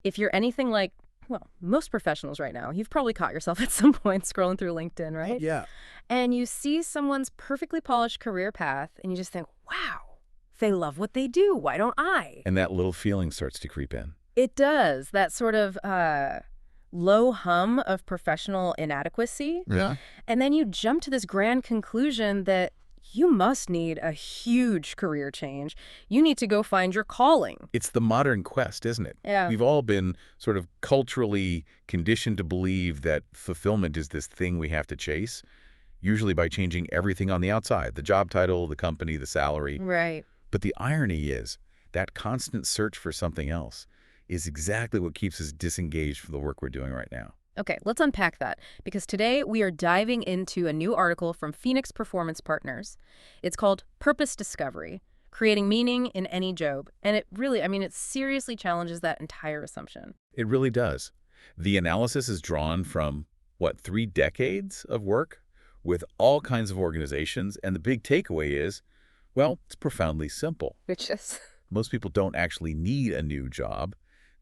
If you're anything like, well, most professionals right now, you've probably caught yourself at some point scrolling through LinkedIn, Oh, right? yeah. And you see someone's perfectly polished career path, and you just think, wow, they love what they do. Why don't I? And that little feeling starts to creep in. It does. That sort of low hum of professional inadequacy. Yeah. And then you jump to this grand conclusion that you must need a huge career change. You need to go find your calling. It's the modern quest, isn't it? Yeah. We've all been sort of culturally conditioned to believe that fulfillment is this thing we have to chase, usually by changing everything on the outside, the job title, the company, the salary. Right. But the irony is that constant search for something else is exactly what keeps us disengaged from the work we're doing right now. Okay, let's unpack that, because today we are diving into a new article from Phoenix Performance Partners. It's called Purpose Discovery, Creating Meaning in Any Job. And it really, it seriously challenges that entire assumption. It really does. The analysis is drawn from, 3 decades of work with all kinds of organizations, and the big takeaway is, well, it's profoundly simple. Which is... Most people don't actually need a new job.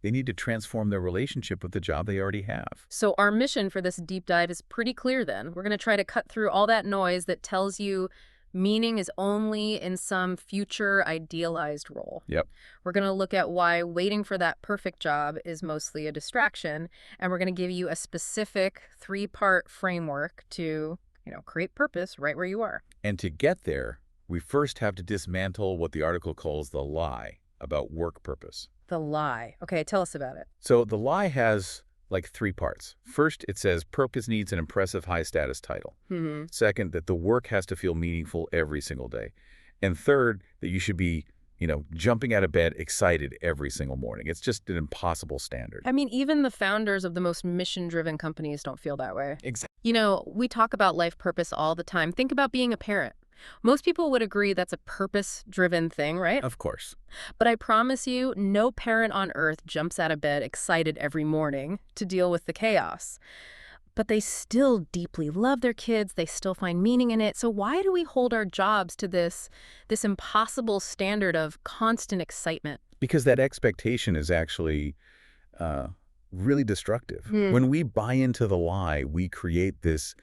They need to transform their relationship with the job they already have. So our mission for this deep dive is pretty clear then. We're going to try to cut through all that noise that tells you meaning is only in some future idealized role. Yep. We're going to look at why waiting for that perfect job is mostly a distraction, and we're going to give you a specific 3-part framework to, create purpose right where you are. And to get there, we first have to dismantle what the article calls the lie about work purpose. The lie. Okay, tell us about it. So the lie has 3 parts. First, it says purpose needs an impressive high-status title. Mm-hmm. Second, that the work has to feel meaningful every single day. And third, that you should be, jumping out of bed excited every single morning. It's just an impossible standard. Even the founders of the most mission-driven companies don't feel that way. Exactly. We talk about life purpose all the time. Think about being a parent. Most people would agree that's a purpose-driven thing, right? Of course. But I promise you, no parent on earth jumps out of bed excited every morning to deal with the chaos. But they still deeply love their kids. They still find meaning in it. So why do we hold our jobs to this impossible standard of constant excitement? Because that expectation is actually really destructive. When we buy into the lie, we create this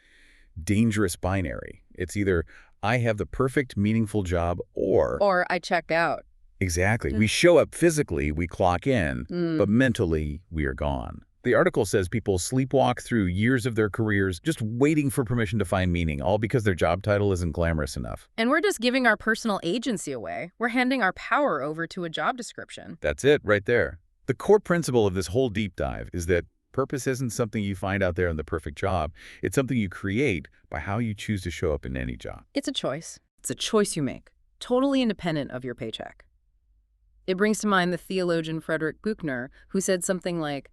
dangerous binary. It's either I have the perfect, meaningful job, or I check out. Exactly. We show up physically, we clock in, but mentally, we are gone. The article says people sleepwalk through years of their careers just waiting for permission to find meaning, all because their job title isn't glamorous enough. And we're just giving our personal agency away. We're handing our power over to a job description. That's it right there. The core principle of this whole deep dive is that purpose isn't something you find out there in the perfect job. It's something you create by how you choose to show up in any job. It's a choice. It's a choice you make, totally independent of your paycheck. It brings to mind the theologian Frederick Buechner, who said something like,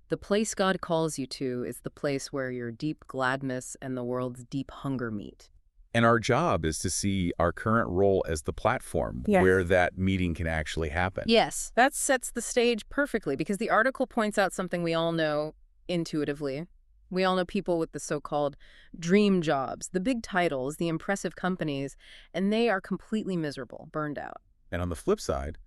"The place God calls you to is the place where your deep gladness and the world's deep hunger meet." And our job is to see our current role as the platform where that meeting can actually happen. Yes, that sets the stage perfectly, because the article points out something we all know intuitively. We all know people with the so-called dream jobs, the big titles, the impressive companies, and they are completely miserable, burned out. And on the flip side,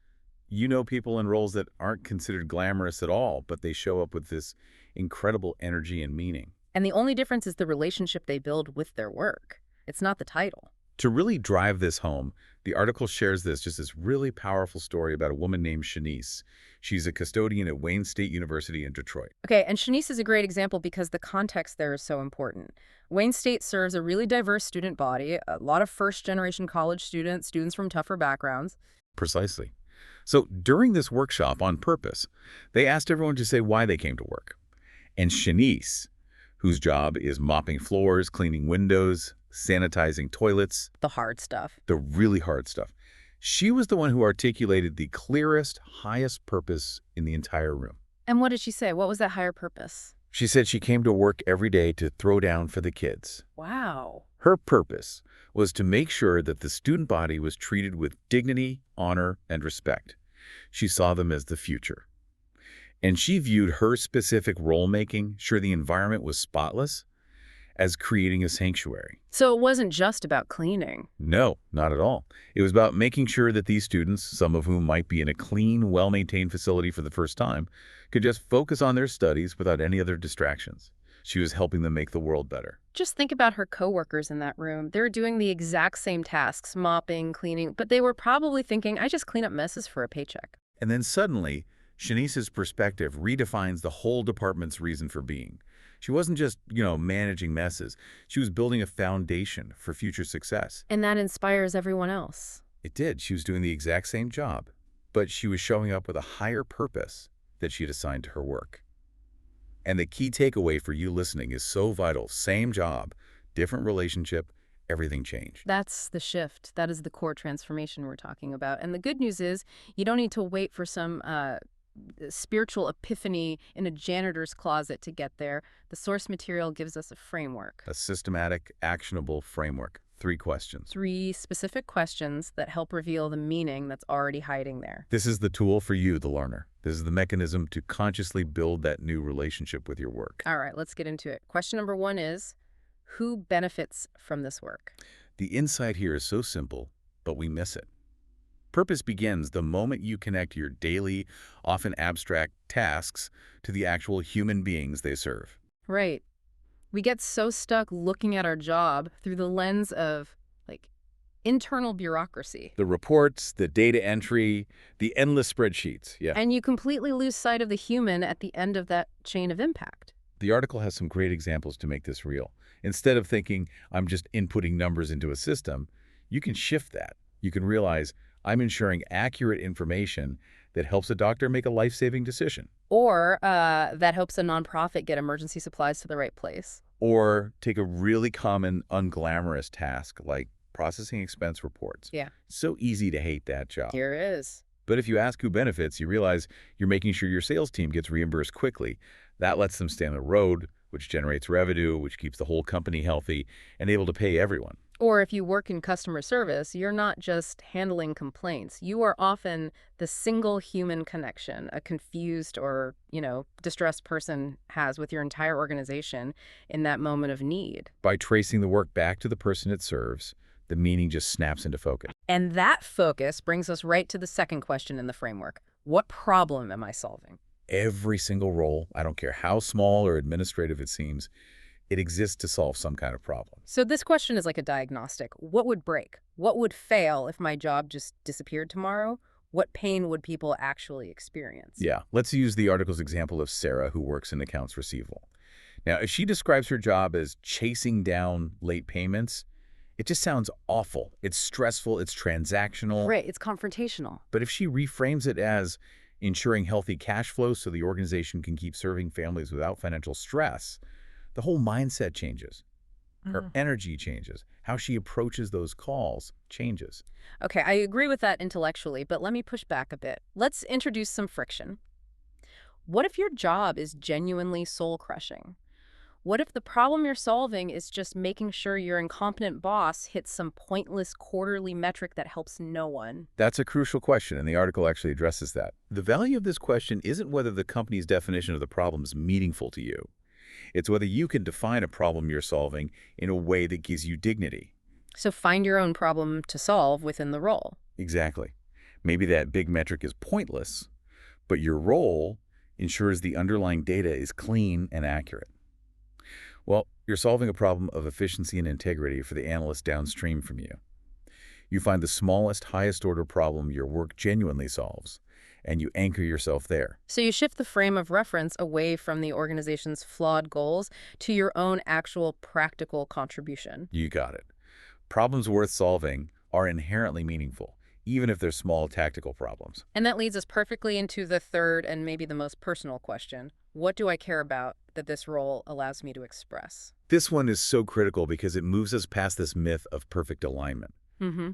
you know people in roles that aren't considered glamorous at all, but they show up with this incredible energy and meaning. And the only difference is the relationship they build with their work. It's not the title. To really drive this home, the article shares this really powerful story about a woman named Shanice. She's a custodian at Wayne State University in Detroit. Okay, and Shanice is a great example because the context there is so important. Wayne State serves a really diverse student body, a lot of first-generation college students from tougher backgrounds. Precisely. So during this workshop on purpose, they asked everyone to say why they came to work. And Shanice, whose job is mopping floors, cleaning windows, sanitizing toilets. The hard stuff. The really hard stuff. She was the one who articulated the clearest, highest purpose in the entire room. And what did she say? What was that higher purpose? She said she came to work every day to throw down for the kids. Wow. Her purpose was to make sure that the student body was treated with dignity, honor, and respect. She saw them as the future. And she viewed her specific role making sure the environment was spotless as creating a sanctuary. So it wasn't just about cleaning. No, not at all. It was about making sure that these students, some of whom might be in a clean, well-maintained facility for the first time, could just focus on their studies without any other distractions. She was helping them make the world better. Just think about her coworkers in that room. They're doing the exact same tasks, mopping, cleaning, but they were probably thinking, I just clean up messes for a paycheck. And then suddenly, Shanice's perspective redefines the whole department's reason for being. She wasn't just, managing messes. She was building a foundation for future success. And that inspires everyone else. It did. She was doing the exact same job, but she was showing up with a higher purpose that she had assigned to her work. And the key takeaway for you listening is so vital. Same job, different relationship, everything changed. That's the shift. That is the core transformation we're talking about. And the good news is you don't need to wait for some spiritual epiphany in a janitor's closet to get there. The source material gives us a framework. A systematic, actionable framework. 3 questions. 3 specific questions that help reveal the meaning that's already hiding there. This is the tool for you, the learner. This is the mechanism to consciously build that new relationship with your work. All right, let's get into it. Question number 1 is, who benefits from this work? The insight here is so simple, but we miss it. Purpose begins the moment you connect your daily, often abstract tasks to the actual human beings they serve. Right. We get so stuck looking at our job through the lens of, internal bureaucracy. The reports, the data entry, the endless spreadsheets. Yeah. And you completely lose sight of the human at the end of that chain of impact. The article has some great examples to make this real. Instead of thinking, I'm just inputting numbers into a system, you can shift that. You can realize, I'm ensuring accurate information that helps a doctor make a life-saving decision. Or that helps a nonprofit get emergency supplies to the right place. Or take a really common, unglamorous task like processing expense reports. Yeah. It's so easy to hate that job. Here it is. But if you ask who benefits, you realize you're making sure your sales team gets reimbursed quickly. That lets them stay on the road, which generates revenue, which keeps the whole company healthy and able to pay everyone. Or if you work in customer service, you're not just handling complaints. You are often the single human connection a confused or, distressed person has with your entire organization in that moment of need. By tracing the work back to the person it serves, the meaning just snaps into focus. And that focus brings us right to the second question in the framework. What problem am I solving? Every single role, I don't care how small or administrative it seems, it exists to solve some kind of problem. So this question is like a diagnostic. What would break? What would fail if my job just disappeared tomorrow? What pain would people actually experience? Yeah, let's use the article's example of Sarah, who works in accounts receivable. Now, if she describes her job as chasing down late payments, it just sounds awful. It's stressful, it's transactional. Right, it's confrontational. But if she reframes it as ensuring healthy cash flow so the organization can keep serving families without financial stress, the whole mindset changes. Her energy changes. How she approaches those calls changes. Okay, I agree with that intellectually, but let me push back a bit. Let's introduce some friction. What if your job is genuinely soul-crushing? What if the problem you're solving is just making sure your incompetent boss hits some pointless quarterly metric that helps no one? That's a crucial question, and the article actually addresses that. The value of this question isn't whether the company's definition of the problem is meaningful to you. It's whether you can define a problem you're solving in a way that gives you dignity. So find your own problem to solve within the role. Exactly. Maybe that big metric is pointless, but your role ensures the underlying data is clean and accurate. Well, you're solving a problem of efficiency and integrity for the analyst downstream from you. You find the smallest, highest order problem your work genuinely solves, and you anchor yourself there. So you shift the frame of reference away from the organization's flawed goals to your own actual practical contribution. You got it. Problems worth solving are inherently meaningful, even if they're small tactical problems. And that leads us perfectly into the third and maybe the most personal question. What do I care about that this role allows me to express? This one is so critical because it moves us past this myth of perfect alignment.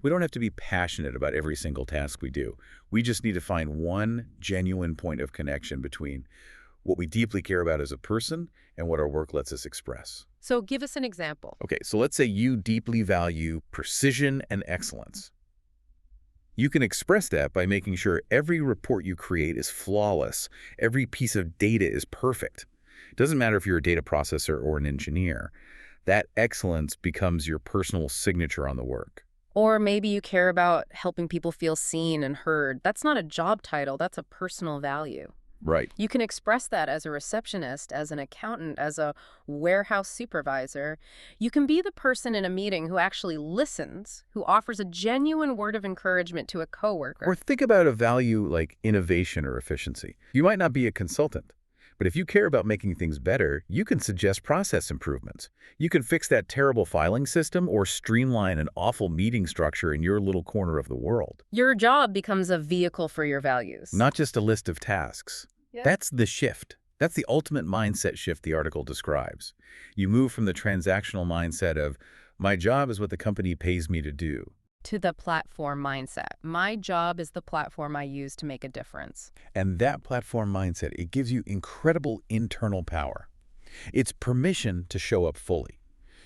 We don't have to be passionate about every single task we do. We just need to find one genuine point of connection between what we deeply care about as a person and what our work lets us express. So give us an example. Okay, so let's say you deeply value precision and excellence. You can express that by making sure every report you create is flawless, every piece of data is perfect. It doesn't matter if you're a data processor or an engineer. That excellence becomes your personal signature on the work. Or maybe you care about helping people feel seen and heard. That's not a job title, that's a personal value. Right. You can express that as a receptionist, as an accountant, as a warehouse supervisor. You can be the person in a meeting who actually listens, who offers a genuine word of encouragement to a Or coworker. think about a value like innovation or efficiency. You might not be a consultant, but if you care about making things better, you can suggest process improvements. You can fix that terrible filing system or streamline an awful meeting structure in your little corner of the world. Your job becomes a vehicle for your values. Not just a list of tasks. Yeah. That's the shift. That's the ultimate mindset shift the article describes. You move from the transactional mindset of, my job is what the company pays me to do, To the platform mindset. My job is the platform I use to make a difference. and that platform mindset, it gives you incredible internal power. It's permission to show up fully.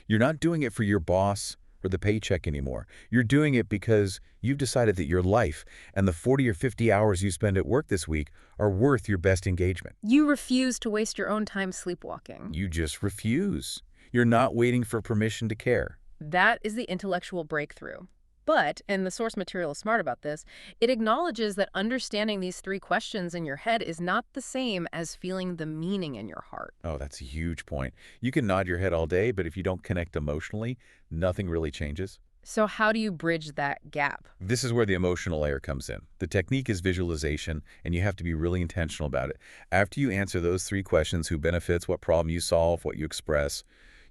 You're not doing it for your boss or the paycheck anymore. You're doing it because you've decided that your life and the 40 or 50 hours you spend at work this week are worth your best engagement. You refuse to waste your own time sleepwalking. You just refuse. You're not waiting for permission to care. That is the intellectual breakthrough. But, and the source material is smart about this, it acknowledges that understanding these three questions in your head is not the same as feeling the meaning in your heart. Oh, that's a huge point. You can nod your head all day, but if you don't connect emotionally, nothing really changes. So how do you bridge that gap? This is where the emotional layer comes in. The technique is visualization, and you have to be really intentional about it. After you answer those three questions, who benefits, what problem you solve, what you express,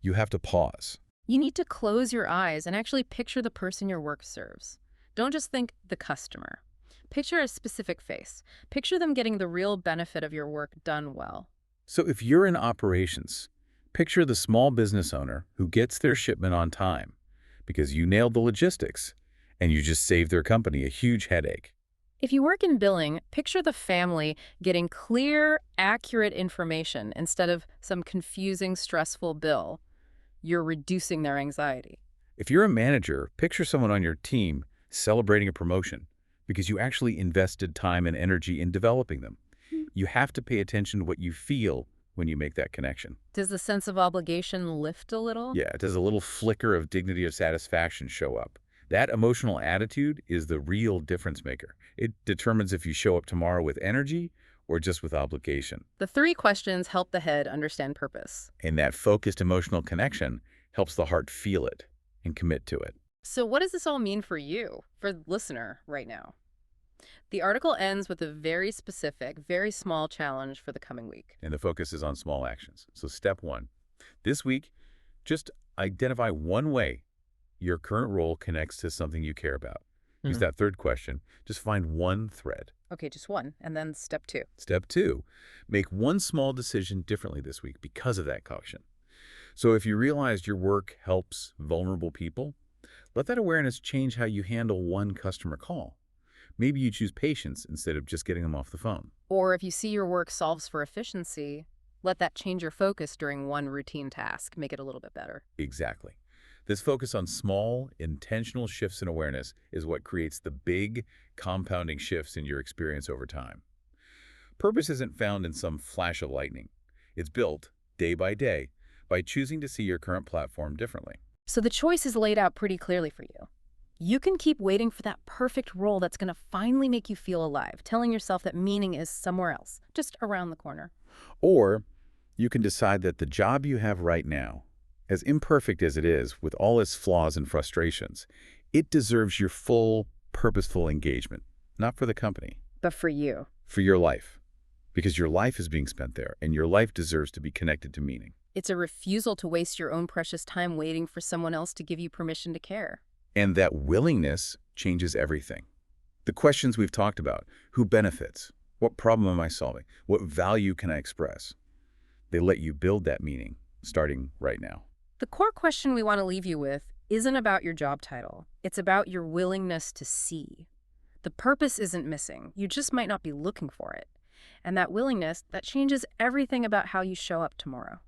you have to pause. You need to close your eyes and actually picture the person your work serves. Don't just think the customer. Picture a specific face. Picture them getting the real benefit of your work done well. So if you're in operations, picture the small business owner who gets their shipment on time because you nailed the logistics and you just saved their company a huge headache. If you work in billing, picture the family getting clear, accurate information instead of some confusing, stressful bill. You're reducing their anxiety. If you're a manager, picture someone on your team celebrating a promotion because you actually invested time and energy in developing them. You have to pay attention to what you feel when you make that connection. Does the sense of obligation lift a little? Yeah, does a little flicker of dignity or satisfaction show up? That emotional attitude is the real difference maker. It determines if you show up tomorrow with energy or just with obligation. The three questions help the head understand purpose. And that focused emotional connection helps the heart feel it and commit to it. So what does this all mean for you, for the listener right now? The article ends with a very specific, very small challenge for the coming week. And the focus is on small actions. So step one, this week, just identify one way your current role connects to something you care about. Use that third question. Just find one thread. Okay, just one. And then step two. Step two, make one small decision differently this week because of that caution. So if you realized your work helps vulnerable people, let that awareness change how you handle one customer call. Maybe you choose patience instead of just getting them off the phone. Or if you see your work solves for efficiency, let that change your focus during one routine task, make it a little bit better. Exactly. This focus on small, intentional shifts in awareness is what creates the big, compounding shifts in your experience over time. Purpose isn't found in some flash of lightning. It's built, day by choosing to see your current platform differently. So the choice is laid out pretty clearly for you. You can keep waiting for that perfect role that's going to finally make you feel alive, telling yourself that meaning is somewhere else, just around the corner. Or you can decide that the job you have right now, as imperfect as it is, with all its flaws and frustrations, it deserves your full, purposeful engagement, not for the company, But for you. for your life, because your life is being spent there, and your life deserves to be connected to meaning. It's a refusal to waste your own precious time waiting for someone else to give you permission to care. And that willingness changes everything. The questions we've talked about, who benefits? What problem am I solving? What value can I express? They let you build that meaning, starting right now. The core question we want to leave you with isn't about your job title. It's about your willingness to see. The purpose isn't missing. You just might not be looking for it. And that willingness, that changes everything about how you show up tomorrow.